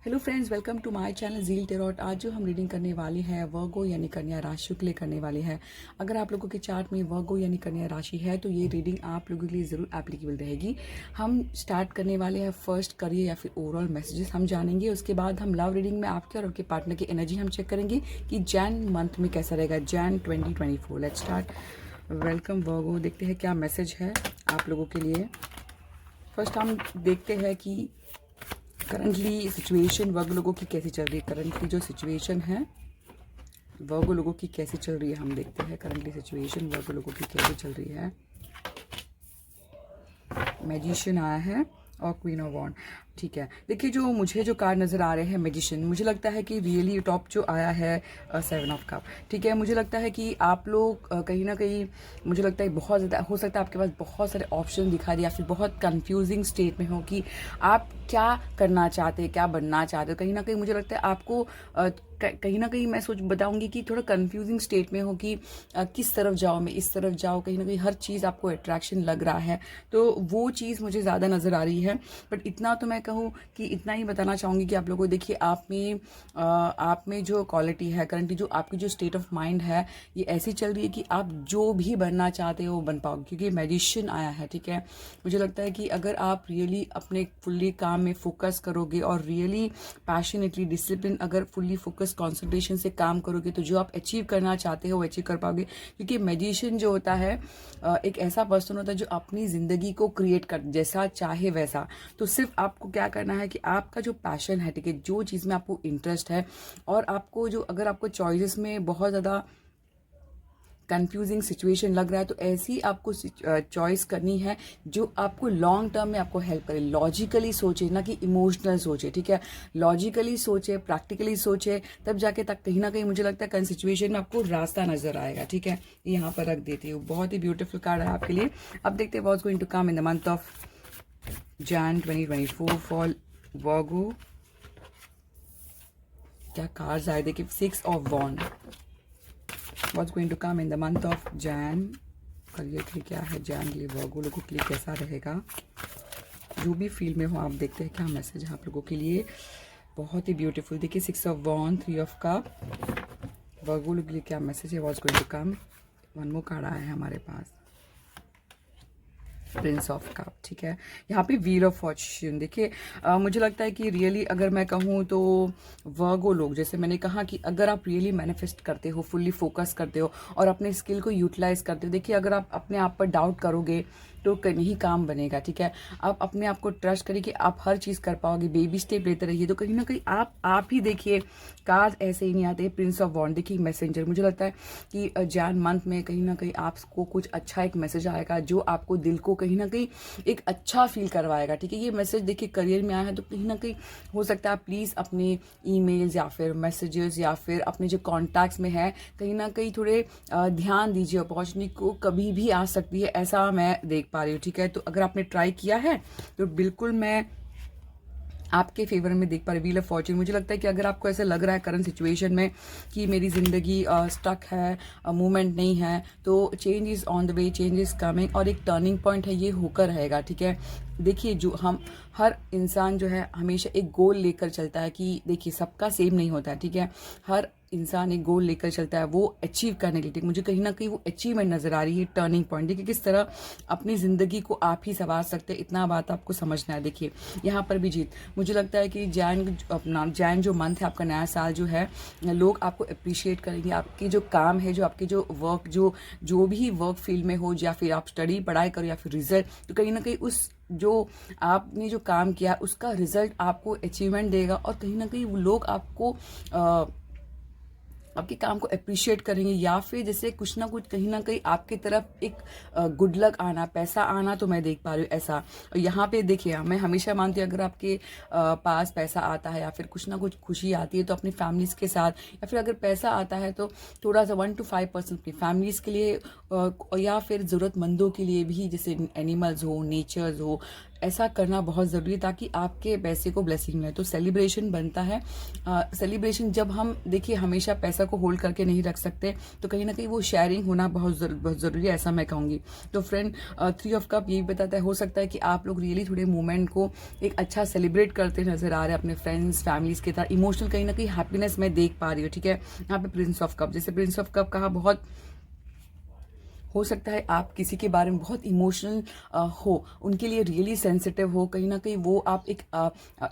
Hello friends, welcome to my channel Zeal tarot. आज जो हम रीडिंग करने वाले हैं वर्गो यानी कन्या राशि के लिए करने वाले हैं। अगर आप लोगों के चार्ट में वर्गो यानी कन्या राशि है तो ये रीडिंग आप लोगों के लिए ज़रूर एप्लीकेबल रहेगी। हम स्टार्ट करने वाले हैं फर्स्ट करियर या फिर ओवरऑल मैसेजेस हम जानेंगे। उसके बाद हम लव रीडिंग में आपके और आपके पार्टनर की एनर्जी हम चेक करेंगे कि जैन मंथ में कैसा रहेगा, जैन 2024। Let's start. वेलकम वर्गो। देखते हैं क्या मैसेज है आप लोगों के लिए। फर्स्ट हम देखते हैं कि करंटली सिचुएशन वर्ग लोगों की कैसी चल रही है। करंटली जो सिचुएशन है वर्ग लोगों की कैसी चल रही है, हम देखते हैं करंटली सिचुएशन वर्ग लोगों की कैसी चल रही है। मैजिशियन आया है और क्वीन ऑफ वॉन्ड। ठीक है, देखिए जो मुझे जो कार्ड नज़र आ रहे हैं मैजिशियन, मुझे लगता है कि रियली टॉप जो आया है 7 ऑफ कप। ठीक है, मुझे लगता है कि आप लोग कहीं ना कहीं, मुझे लगता है बहुत ज़्यादा हो सकता है आपके पास बहुत सारे ऑप्शन दिखा दिए या फिर बहुत कंफ्यूजिंग स्टेट में हो कि आप क्या करना चाहते हैं, क्या बनना चाहते हो। कहीं ना कहीं मुझे लगता है आपको कहीं ना कहीं मैं सोच बताऊंगी कि थोड़ा कंफ्यूजिंग स्टेट में हो कि किस तरफ जाओ, मैं इस तरफ जाओ। कहीं ना कहीं हर चीज़ आपको अट्रैक्शन लग रहा है, तो वो चीज़ मुझे ज़्यादा नज़र आ रही है। बट इतना तो मैं कहूँ कि इतना ही बताना चाहूँगी कि आप लोगों को देखिए आप में जो क्वालिटी है करंटली, जो आपकी जो स्टेट ऑफ माइंड है, ये ऐसी चल रही है कि आप जो भी बनना चाहते हो वो बन पाओगे, क्योंकि मैजिशियन आया है। ठीक है, मुझे लगता है कि अगर आप रियली अपने फुल्ली काम में फोकस करोगे और रियली पैशनेटली डिसिप्लिन अगर फुल्ली फोकस कॉन्सेंट्रेशन से काम करोगे तो जो आप अचीव करना चाहते हो वो अचीव कर पाओगे। क्योंकि मैजिशियन जो होता है एक ऐसा पर्सन होता है जो अपनी ज़िंदगी को क्रिएट कर जैसा चाहे वैसा। तो सिर्फ आपको क्या करना है कि आपका जो पैशन है, ठीक है, जो चीज़ में आपको इंटरेस्ट है, और आपको जो अगर आपको चॉइसेस में बहुत ज़्यादा कंफ्यूजिंग सिचुएशन लग रहा है तो ऐसी आपको चॉइस करनी है जो आपको लॉन्ग टर्म में आपको हेल्प करे। लॉजिकली सोचे, ना कि इमोशनल सोचे। ठीक है, लॉजिकली सोचे, प्रैक्टिकली सोचे, तब जाके तक कहीं ना कहीं मुझे लगता है सिचुएशन में आपको रास्ता नजर आएगा। ठीक है, यहाँ पर रख देती हूँ। बहुत ही ब्यूटीफुल कार्ड है आपके लिए। अब देखते हैं what's going to come in the month of Jan 2024 for Virgo. क्या कार्ड्स आए देखिए। 6 of wands. What's going to come in the month of Jan? Career के लिए क्या है जैन के लिए, वर्गो लोगों के लिए कैसा रहेगा। जो भी फील्ड में हो आप देखते हैं क्या मैसेज है आप लोगों के लिए। बहुत ही ब्यूटीफुल। देखिए 6 of wand, 3 of cup. Virgo लोगों के लिए क्या मैसेज है। What's going to come. One more card आया है हमारे पास, प्रिंस ऑफ कप। ठीक है, यहाँ पे व्हील ऑफ फॉर्च्यून। देखिए मुझे लगता है कि रियली अगर मैं कहूँ तो वर्गो लोग, जैसे मैंने कहा कि अगर आप रियली मैनिफेस्ट करते हो, फुल्ली फोकस करते हो और अपने स्किल को यूटिलाइज करते हो। देखिए अगर आप अपने आप पर डाउट करोगे तो नहीं काम बनेगा। ठीक है, आप अपने आप को ट्रस्ट करिए कि आप हर चीज़ कर पाओगे। बेबी स्टेप लेते रहिए तो कहीं ना कहीं आप ही देखिए कार्ड ऐसे ही नहीं आते। प्रिंस ऑफ वॉन्ड, देखिए मैसेंजर। मुझे लगता है कि जैन मंथ में कहीं ना कहीं आपको कुछ अच्छा एक मैसेज आएगा जो आपको दिल को कहीं ना कहीं एक अच्छा फील करवाएगा। ठीक है, ये मैसेज देखिए करियर में आया है तो कहीं ना कहीं हो सकता है आप प्लीज़ अपने ईमेल्स या फिर मैसेजेस या फिर अपने जो कॉन्टैक्ट्स में है कहीं ना कहीं थोड़े ध्यान दीजिए। अपॉर्चुनिटी को कभी भी आ सकती है, ऐसा मैं देख पा रही हूँ। ठीक है, तो अगर आपने ट्राई किया है तो बिल्कुल मैं आपके फेवर में देख पा रही। व्हील ऑफ फॉर्च्यून, मुझे लगता है कि अगर आपको ऐसा लग रहा है करंट सिचुएशन में कि मेरी ज़िंदगी स्टक है, मूवमेंट नहीं है, तो change is on the way, change is coming, और एक टर्निंग पॉइंट है, ये होकर रहेगा। ठीक है, देखिए जो हम हर इंसान जो है हमेशा एक गोल लेकर चलता है कि देखिए सबका सेम नहीं होता है। ठीक है, हर इंसान एक गोल लेकर चलता है वो अचीव करने के लिए। मुझे कहीं ना कहीं वो अचीवमेंट नजर आ रही है, टर्निंग पॉइंट। देखिए किस तरह अपनी ज़िंदगी को आप ही संवार सकते हैं, इतना बात आपको समझना है। देखिए यहाँ पर भी जीत। मुझे लगता है कि जैन जो मंथ है, आपका नया साल जो है, लोग आपको अप्रिशिएट करेंगे। आपकी जो काम है, जो आपके जो वर्क, जो भी वर्क फील्ड में हो, या फिर आप स्टडी पढ़ाई करो या फिर रिजल्ट, तो कहीं ना कहीं उस जो आपने जो काम किया उसका रिजल्ट आपको अचीवमेंट देगा। और कहीं ना कहीं वो लोग आपको आपके काम को अप्रिशिएट करेंगे, या फिर जैसे कुछ ना कुछ कहीं ना कहीं आपकी तरफ एक गुड लक आना, पैसा आना, तो मैं देख पा रही हूँ ऐसा। और यहाँ पे देखिए मैं हमेशा मानती हूँ अगर आपके पास पैसा आता है या फिर कुछ ना कुछ खुशी आती है तो अपनी फैमिलीज के साथ, या फिर अगर पैसा आता है तो थोड़ा सा 1 to 5% अपनी फैमिलीज के लिए या फिर ज़रूरतमंदों के लिए भी, जैसे एनिमल्स हो, नेचर्स हो, ऐसा करना बहुत ज़रूरी है ताकि आपके पैसे को ब्लेसिंग मिले। तो सेलिब्रेशन बनता है। सेलिब्रेशन जब हम देखिए हमेशा पैसा को होल्ड करके नहीं रख सकते, तो कहीं ना कहीं वो शेयरिंग होना बहुत ज़रूरी है, ऐसा मैं कहूँगी। तो फ्रेंड, 3 ऑफ कप यही बताता है, हो सकता है कि आप लोग रियली थोड़े मोमेंट को एक अच्छा सेलिब्रेट करते नजर आ रहे हैं अपने फ्रेंड्स फैमिलीज के साथ। इमोशनल कहीं ना कहीं हैप्पीनेस मैं देख पा रही हूँ, ठीक है। यहाँ पे प्रिंस ऑफ कप, जैसे प्रिंस ऑफ कप कहा, बहुत हो सकता है आप किसी के बारे में बहुत इमोशनल हो, उनके लिए रियली सेंसिटिव हो, कहीं ना कहीं वो आप एक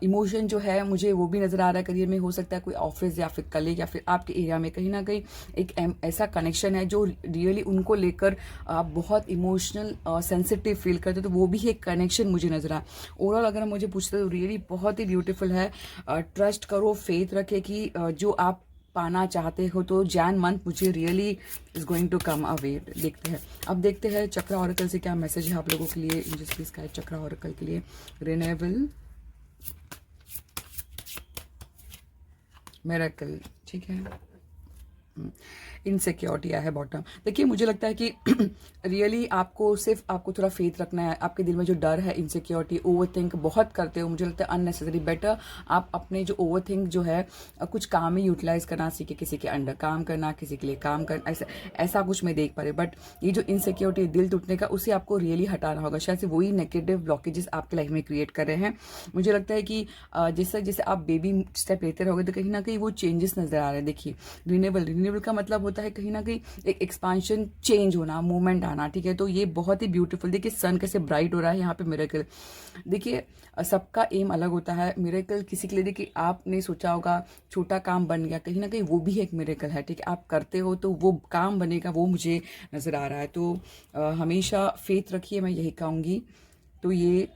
इमोशन जो है, मुझे वो भी नज़र आ रहा है करियर में। हो सकता है कोई ऑफिस या फिर कलीग या फिर आपके एरिया में कहीं ना कहीं एक ऐसा कनेक्शन है जो रियली उनको लेकर आप बहुत इमोशनल सेंसिटिव फील करते हो, तो वो भी एक कनेक्शन मुझे नज़र आ। ओवरऑल अगर आप मुझे पूछते हो, रियली बहुत ही ब्यूटीफुल है। ट्रस्ट करो, फेथ रखे कि जो आप पाना चाहते हो, तो जैन मंथ मुझे really is going to come away. देखते हैं, अब देखते हैं चक्रा ऑरेकल से क्या मैसेज है आप लोगों के लिए। इंजस्टिस का चक्रा ऑरेकल के लिए रिन्यूएबल मिरेकल, ठीक है। इनसिक्योरिटी आया है बॉटम। देखिए मुझे लगता है कि रियली आपको थोड़ा फेथ रखना है। आपके दिल में जो डर है, इनसिक्योरिटी, ओवर थिंक बहुत करते हो, मुझे लगता है अननेसेसरी। बेटर आप अपने जो ओवर थिंक जो है कुछ काम में यूटिलाइज करना सीखे, किसी के अंडर काम करना, किसी के लिए काम करना, ऐसा कुछ मैं देख पा रही। बट ये जो इनसिक्योरिटी, दिल टूटने का, उसे आपको रियली हटाना होगा। शायद से वही नेगेटिव ब्लॉकेजेस आपके लाइफ में क्रिएट कर रहे हैं। मुझे लगता है कि जैसे जैसे आप बेबी स्टेप लेते रहोगे, तो कहीं ना कहीं वो चेंजेस नजर आ रहे हैं। देखिए रिन्यूएबल का मतलब होता है कहीं ना कहीं एक एक्सपांशन, चेंज होना, मूवमेंट आना, ठीक है। तो ये बहुत ही ब्यूटीफुल, देखिए सन कैसे ब्राइट हो रहा है यहाँ पे मिरेकल। देखिए सबका एम अलग होता है। मिरेकल किसी के लिए, देखिए आपने सोचा होगा छोटा काम बन गया, कहीं ना कहीं वो भी एक मिरेकल है, ठीक है। आप करते हो तो वो काम बनेगा, वो मुझे नजर आ रहा है। तो हमेशा फेथ रखिए, मैं यही कहूँगी। तो ये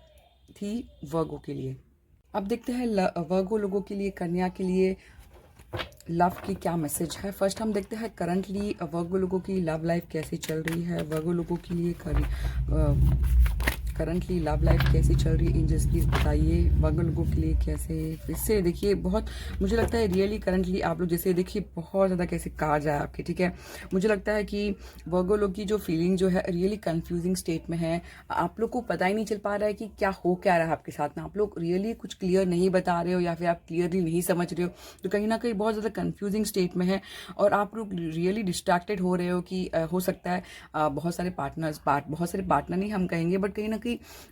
थी वर्गो के लिए। अब देखते हैं वर्गो लोगों के लिए, कन्या के लिए लव की क्या मैसेज है। फर्स्ट हम देखते हैं करंटली वर्गो लोगों की लव लाइफ कैसी चल रही है। वर्गो लोगों के लिए करंटली लव लाइफ कैसी चल रही है, एंजल्स प्लीज बताइए वर्गो लोगों के लिए कैसे। फिर से देखिए, बहुत मुझे लगता है रियली करंटली आप लोग, जैसे देखिए बहुत ज़्यादा कैसे कार्ड आया आपके, ठीक है। मुझे लगता है कि वर्गो लोग की जो फीलिंग जो है रियली कंफ्यूजिंग स्टेट में है। आप लोग को पता ही नहीं चल पा रहा है कि क्या हो क्या रहा है आपके साथ में। आप लोग रियली कुछ क्लियर नहीं बता रहे हो, या फिर आप क्लियरली नहीं समझ रहे हो, तो कहीं ना कहीं बहुत ज़्यादा कंफ्यूजिंग स्टेट में है। और आप लोग रियली डिस्ट्रैक्टेड हो रहे हो कि हो सकता है बहुत सारे पार्टनर नहीं हम कहेंगे, बट कहीं ना कहीं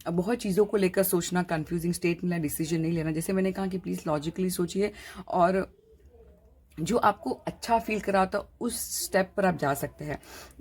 बहुत चीज़ों को लेकर सोचना, कंफ्यूजिंग स्टेट में डिसीजन नहीं लेना। जैसे मैंने कहा कि प्लीज़ लॉजिकली सोचिए, और जो आपको अच्छा फील कराता उस स्टेप पर आप जा सकते हैं।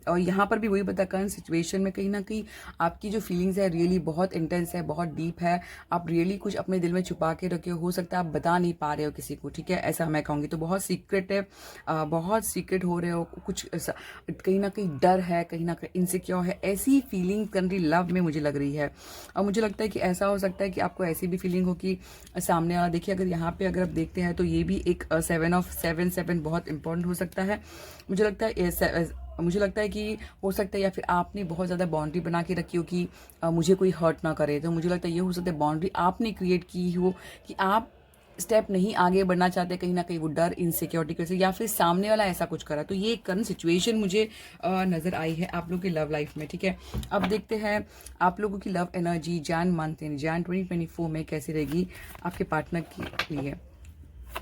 और यहाँ पर भी वही बता, करंट सिचुएशन में कहीं ना कहीं आपकी जो फीलिंग्स है रियली बहुत इंटेंस है, बहुत डीप है। आप रियली कुछ अपने दिल में छुपा के रखे हो सकता है आप बता नहीं पा रहे हो किसी को, ठीक है, ऐसा मैं कहूँगी। तो बहुत सीक्रेट है, बहुत सीक्रेट हो रहे हो, कुछ कहीं ना कहीं डर है, कहीं ना कहीं इनसिक्योर है, ऐसी फीलिंग करंटली लव में मुझे लग रही है। और मुझे लगता है कि ऐसा हो सकता है कि आपको ऐसी भी फीलिंग हो कि सामने वाला, देखिए अगर यहाँ पे अगर आप देखते हैं तो ये भी एक 7 बहुत इंपॉर्टेंट हो सकता है। मुझे लगता है कि हो सकता है, या फिर आपने बहुत ज़्यादा बाउंड्री बना के रखी हो कि मुझे कोई हर्ट ना करे। तो मुझे लगता है ये हो सकता है बाउंड्री आपने क्रिएट की हो कि आप स्टेप नहीं आगे बढ़ना चाहते, कहीं ना कहीं वो डर, इनसिक्योरिटी की वजह से, या फिर सामने वाला ऐसा कुछ करा। तो ये करंट सिचुएशन मुझे नज़र आई है आप लोगों की लव लाइफ में, ठीक है। अब देखते हैं आप लोगों की लव एनर्जी जैन 2024 में कैसी रहेगी आपके पार्टनर के लिए।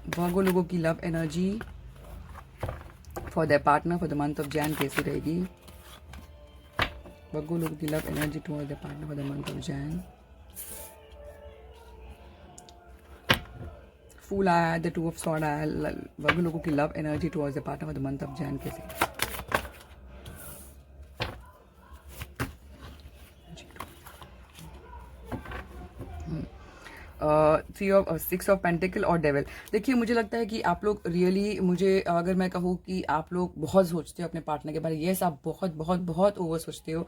वर्गो लोगों की love energy for the partner for the month of Jan कैसी रहेगी। वर्गो लोगों की love energy towards the partner for the month of Jan. फूल आया है, द 2 ऑफ सॉर्ड आया है। वर्गो लोगों की love energy towards the partner for the month of Jan कैसी। 6 ऑफ पेंटिकल और डेविल। देखिए मुझे लगता है कि आप लोग रियली, मुझे अगर मैं कहूँ कि आप लोग बहुत सोचते हो अपने पार्टनर के बारे में। यस, आप बहुत बहुत बहुत ओवर सोचते हो।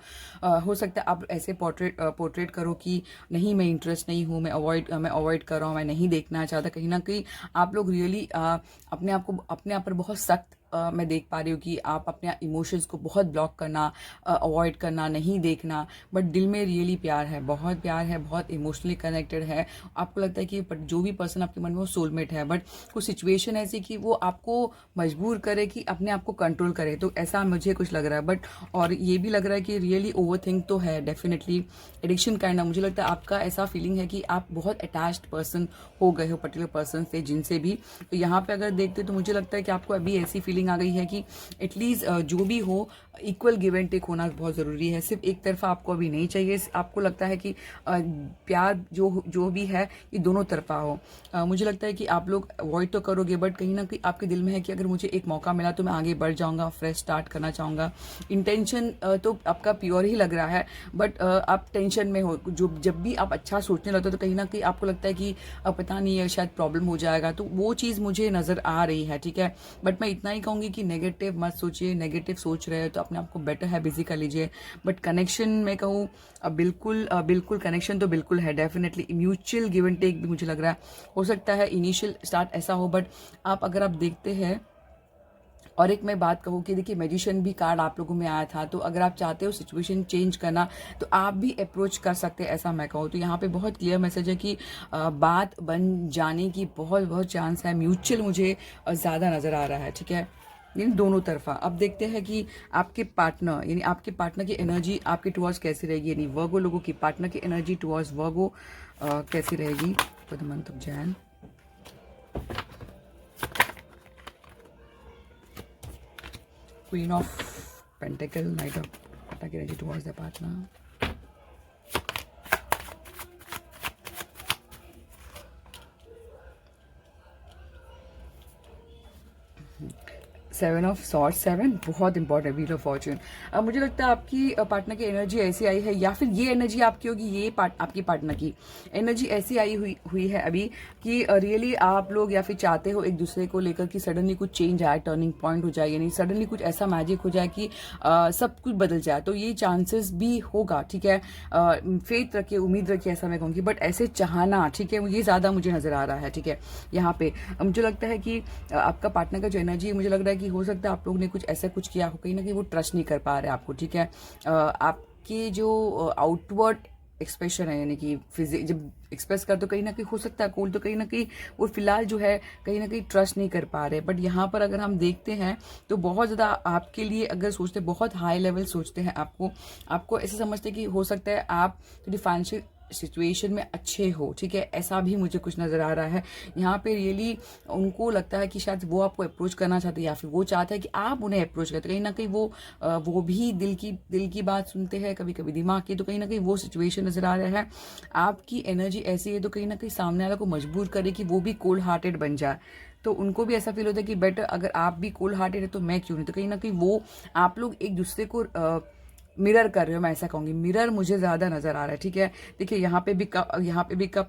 हो सकता है आप ऐसे पोर्ट्रेट करो कि नहीं, मैं इंटरेस्ट नहीं हूँ, मैं अवॉइड कर रहा हूँ, मैं नहीं देखना चाहता। कहीं ना कहीं आप लोग रियली अपने आप पर बहुत सख्त मैं देख पा रही हूँ कि आप अपने इमोशंस को बहुत ब्लॉक करना, अवॉइड करना, नहीं देखना, बट दिल में रियली प्यार है, बहुत इमोशनली कनेक्टेड है। आपको लगता है कि जो भी पर्सन आपके मन में वो सोलमेट है, बट कुछ सिचुएशन ऐसी कि वो आपको मजबूर करे कि अपने आप को कंट्रोल करे, तो ऐसा मुझे कुछ लग रहा है। बट और ये भी लग रहा है कि रियली ओवर थिंक तो है डेफिनेटली, एडिक्शन काइंड ऑफ मुझे लगता है आपका ऐसा फीलिंग है कि आप बहुत अटैच्ड पर्सन हो गए हो पर्टिकुलर पर्सन से, जिनसे भी। तो यहाँ पे अगर देखते तो मुझे लगता है कि आपको अभी ऐसी फीलिंग आ गई है कि एटलीस्ट जो भी हो इक्वल गिव एंड टेक होना बहुत ज़रूरी है, सिर्फ एक तरफा आपको अभी नहीं चाहिए। आपको लगता है कि प्यार जो भी है ये दोनों तरफा हो। मुझे लगता है कि आप लोग अवॉइड तो करोगे, बट कहीं ना कहीं आपके दिल में है कि अगर मुझे एक मौका मिला तो मैं आगे बढ़ जाऊंगा, फ्रेश स्टार्ट करना चाहूँगा। इंटेंशन तो आपका प्योर ही लग रहा है, बट आप टेंशन में हो। जब भी आप अच्छा सोचने लगते हो तो कहीं ना कहीं आपको लगता है कि पता नहीं है शायद प्रॉब्लम हो जाएगा, तो वो चीज़ मुझे नज़र आ रही है, ठीक है। बट मैं इतना ही कहूँगी कि नेगेटिव मत सोचिए, नेगेटिव सोच रहे हो तो अपने आप को बेटर है बिजी कर लीजिए। बट कनेक्शन में कहूँ बिल्कुल कनेक्शन तो बिल्कुल है, definitely mutual give and take भी मुझे लग रहा है। हो सकता है इनिशियल स्टार्ट ऐसा हो, बट अगर आप देखते हैं, और एक मैं बात कहूँ कि देखिए मैजिशियन भी कार्ड आप लोगों में आया था, तो अगर आप चाहते हो सिचुएशन चेंज करना तो आप भी अप्रोच कर सकते हैं, ऐसा मैं कहूँ तो। यहाँ पे बहुत क्लियर मैसेज है कि बात बन जाने की बहुत चांस है, म्यूचुअल मुझे ज़्यादा नज़र आ रहा है, ठीक है, यानी दोनों तरफा। अब देखते हैं कि आपके पार्टनर की एनर्जी आपके टुवर्ड्स कैसी रहेगी, यानी वर्गो लोगों की पार्टनर की एनर्जी टुवर्ड्स वर्गो कैसी रहेगी for the month of Jain. Queen of Pentacle, Knight of Pentacle energy towards the partner. Seven of sword, seven बहुत इंपॉर्टेंट, व्हील ऑफ फॉर्चून। अब मुझे लगता है आपकी पार्टनर की एनर्जी ऐसी आई है, या फिर ये एनर्जी आपकी होगी, ये आपकी पार्टनर की एनर्जी ऐसी आई हुई है अभी कि रियली आप लोग या फिर चाहते हो एक दूसरे को लेकर कि सडनली कुछ चेंज आए, टर्निंग पॉइंट हो जाए, यानी सडनली कुछ ऐसा मैजिक हो जाए कि सब कुछ बदल जाए, तो ये चांसेस भी होगा, ठीक है। फेथ रखिए, उम्मीद रखिए, ऐसा मैं कहूँगी, बट ऐसे चाहना, ठीक है, ये ज़्यादा मुझे नज़र आ रहा है, ठीक है। यहाँ पे मुझे लगता है कि आपका पार्टनर का जो एनर्जी, मुझे लग रहा है कि हो सकता है आप लोग ने कुछ ऐसा कुछ किया हो, कहीं ना कहीं वो ट्रस्ट नहीं कर पा रहे आपको, ठीक है। आपके जो आउटवर्ड एक्सप्रेशन है, यानी कि जब एक्सप्रेस कर तो कहीं ना कहीं हो सकता है कूल, तो कहीं ना कहीं वो फिलहाल जो है कहीं ना कहीं ट्रस्ट नहीं कर पा रहे। बट यहाँ पर अगर हम देखते हैं तो बहुत ज़्यादा आपके लिए अगर सोचते, बहुत हाई लेवल सोचते हैं, आपको ऐसे समझते कि हो सकता है आप थोड़ी फाइनेंशियल सिचुएशन में अच्छे हो, ठीक है, ऐसा भी मुझे कुछ नज़र आ रहा है। यहाँ पे रियली उनको लगता है कि शायद वो आपको अप्रोच करना चाहते हैं, या फिर वो चाहते हैं कि आप उन्हें अप्रोच करते, कहीं ना कहीं वो भी दिल की बात सुनते हैं, कभी कभी दिमाग की, तो कहीं ना कहीं वो सिचुएशन नज़र आ रहा है। आपकी एनर्जी ऐसी है तो कहीं ना कहीं सामने वाला को मजबूर करे कि वो भी कोल्ड हार्टेड बन जाए, तो उनको भी ऐसा फील होता है कि बेटर अगर आप भी कोल्ड हार्टेड है तो मैं क्यों नहीं, तो कहीं ना कहीं वो आप लोग एक दूसरे को मिरर कर रहे हो, मैं ऐसा कहूँगी, मिरर मुझे ज़्यादा नज़र आ रहा है, ठीक है। देखिए यहाँ पे भी कप,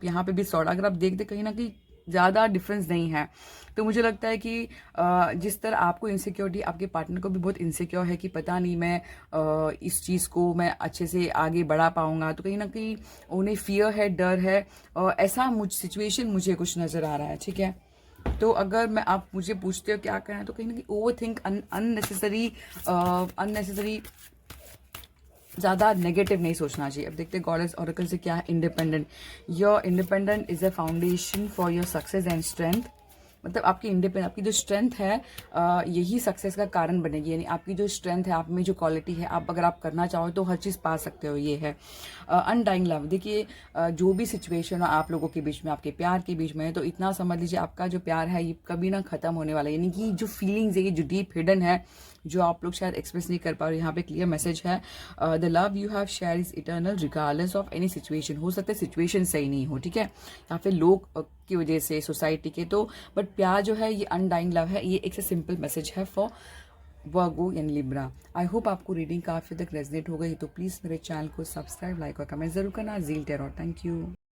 यहाँ पे भी सॉर्ड, अगर आप देखते कहीं ना कहीं ज़्यादा डिफरेंस नहीं है। तो मुझे लगता है कि जिस तरह आपको इनसिक्योरिटी, आपके पार्टनर को भी बहुत इनसिक्योर है कि पता नहीं मैं इस चीज़ को मैं अच्छे से आगे बढ़ा पाऊंगा, तो कहीं ना कहीं उन्हें फियर है, डर है, ऐसा सिचुएशन मुझे कुछ नज़र आ रहा है, ठीक है। तो अगर आप मुझे पूछते हो क्या करना है, तो कहीं ना कहीं ओवर थिंक, अननेसेसरी ज़्यादा नेगेटिव नहीं सोचना चाहिए। अब देखते हैं गॉडेस ऑरेकल से क्या है। Independent, your independent is a foundation for your success and strength. मतलब आपकी जो स्ट्रेंथ है यही सक्सेस का कारण बनेगी, यानी आपकी जो स्ट्रेंथ है, आप में जो क्वालिटी है, अगर आप करना चाहो तो हर चीज़ पा सकते हो, ये है। अनडाइंग लव, देखिए जो भी सिचुएशन हो आप लोगों के बीच में, आपके प्यार के बीच में है, तो इतना समझ लीजिए आपका जो प्यार है ये कभी ना खत्म होने वाला है, यानी कि जो फीलिंग्स है, ये जो डीप हिडन है, जो आप लोग शायद एक्सप्रेस नहीं कर पा रहे, यहाँ पे क्लियर मैसेज है, the love you have share is eternal regardless of any situation. हो सकता है सिचुएशन सही नहीं हो, ठीक है, या फिर लोग की वजह से, सोसाइटी के, तो बट प्यार जो है ये अनडाइंग लव है, ये एक से सिंपल मैसेज है for Virgo and Libra. I hope आपको रीडिंग काफ़ी तक रेजनेट हो गई, तो प्लीज़ मेरे चैनल को सब्सक्राइब, लाइक और कमेंट जरूर करना। Zeal tarot, thank you.